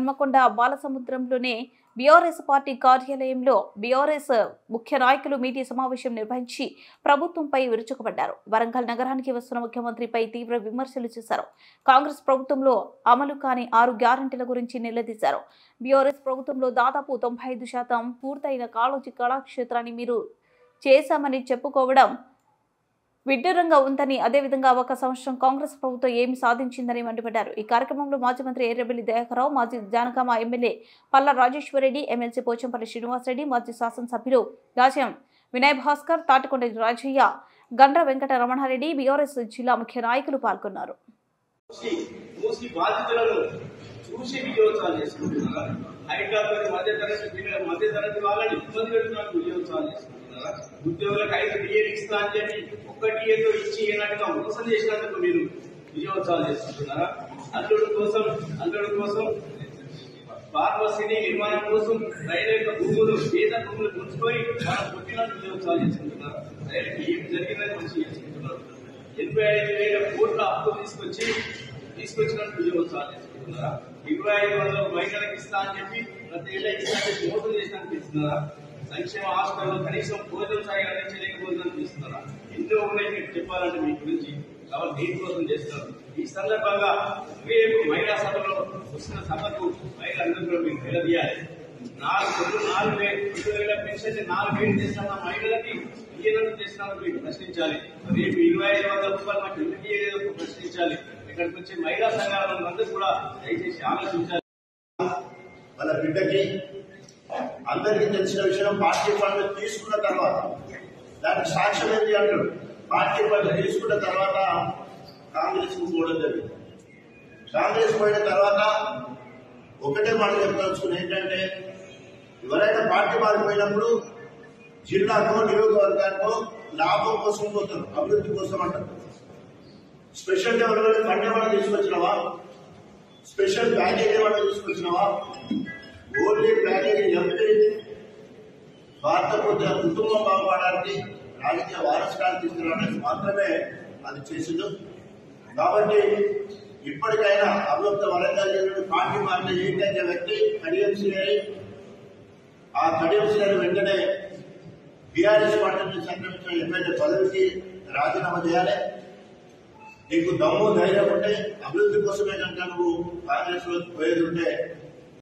Hanamkonda బాలసముద్రంలోనే BRS party కార్యాలయంలో BRS ముఖ్య నాయకులు మీడియా సమావేశం నిర్వహించి ప్రభుత్వంపై విరుచుకుపడ్డారు. వరంగల్ నగరానికి వస్తున్న ముఖ్యమంత్రిపై తీవ్ర విమర్శలు చేశారు. కాంగ్రెస్ ప్రభుత్వంలో అమలు కాని 6 గ్యారంటీల గురించి నిలదీశారు. బీఆర్ఎస్ ప్రభుత్వంలో దాదాపు 95% పూర్తయిన కాళోజీ కళాక్షేత్రాన్ని మీరు చేశామని చెప్పుకోవడం విడ్డూరంగా ఉందని, అదేవిధంగా 1 సంవత్సరం కాంగ్రెస్ ప్రభుత్వం ఏమి సాధించిందని మండిపడ్డారు. ఈ కార్యక్రమంలో మాజీ మంత్రి ఎర్రబెల్లి దయాకర్రావు, మాజీ జానకామ ఎమ్మెల్యే పల్లా రాజేశ్వరరెడ్డి, ఎమ్మెల్సీ పోచంపల్లి శ్రీనివాసరెడ్డి, మాజీ శాసనసభ్యులు రాజ్యం వినయ్ భాస్కర్, తాటికొండ రాజయ్య, గండ్ర వెంకట రమణారెడ్డి, బీఆర్ఎస్ జిల్లా ముఖ్య నాయకులు పాల్గొన్నారు. ఉద్యోగులకు 5 డిఏలు ఇస్తా అని చెప్పి 1 డిఏతో ఇచ్చి ఏనాటిగా మోసం చేసినందుకు మీరు విజయోత్సవాలు చేసుకుంటున్నారా? అల్లుడు కోసం ఫార్మసీని నిర్మాణం కోసం రైలు యొక్క భూములు పేద భూములు పుంజుకొని మనం పుట్టినట్టు విజయోత్సవాలు చేసుకుంటున్నారా? రైలుకి ఏం జరిగిందని మంచి చేసుకుంటున్నారు. 85,000 కోట్ల అప్పు తీసుకొచ్చినట్టు విజయోత్సవాలు చేసుకుంటున్నారా? 2500 మహిళలకు ఇస్తా అని చెప్పి ప్రతి ఏళ్ళ ఇస్తా మోసం చేసినట్టు ఇస్తున్నారా? సంక్షేమ హాస్పిటల్లో కనీసం భోజనం సాయి అందించలేకపోతుందని చూస్తున్నారా? ఎన్నో ఉన్నాయి మీకు చెప్పాలంటే మీ గురించి, కాబట్టి దీనికోసం చేస్తున్నారు. ఈ సందర్భంగా రేపు మహిళా సభలో వస్తున్న సభకు మహిళలందరూ మీకు నిలదీయాలి. 4,000 పెన్షన్ 4,000 చేస్తున్న మహిళలకి ఏదైనా చేస్తున్నారు మీకు ప్రశ్నించాలి. రేపు 2,500 రూపాయలు మాకు ఎందుకు ఏదో ప్రశ్నించాలి. ఇక్కడికి వచ్చే మహిళా సంఘాల అందరూ కూడా దయచేసి ఆలోచించాలి. వాళ్ళ బిడ్డకి అందరికీ తెలిసిన విషయం, పార్టీ ఫండ్ తీసుకున్న తర్వాత దానికి సాక్ష్యం ఏంటి అంటారు. పార్టీ ఫండ్ తీసుకున్న తర్వాత కాంగ్రెస్ కు పోవడం జరిగింది. కాంగ్రెస్ పోయిన తర్వాత ఒకటే మాట చెప్పదలుచుకుని ఏంటంటే, ఎవరైనా పార్టీ మారిపోయినప్పుడు జిల్లాకో నియోజకవర్గానికో లాభం కోసం పోతారు, అభివృద్ధి కోసం అంటారు. స్పెషల్ డెవలప్మెంట్ ఫండ్ ఏమైనా తీసుకొచ్చినావా? స్పెషల్ ప్యాకేజ్ ఏమైనా తీసుకొచ్చినావా? ఓన్లీ ప్యాకేజీ చెప్తే భారత కుటుంబం బాగుపడడానికి, రాజకీయ వారసుకాలు తీసుకురావడానికి మాత్రమే అది చేసింది. కాబట్టి ఇప్పటికైనా అభివృద్ధి వరంగల్ పార్టీ మారిన ఏకైక వ్యక్తి కడియం శ్రీ. ఆ కడియం శ్రీ వెంటనే బీఆర్ఎస్ పార్టీ నుంచి సంక్రమించిన ఎమ్మెల్యే పదవికి రాజీనామా చేయాలి. నీకు దమ్ము ధైర్యం ఉంటే, అభివృద్ధి కోసమే కనుక నువ్వు కాంగ్రెస్ లో పోయేది ఉంటే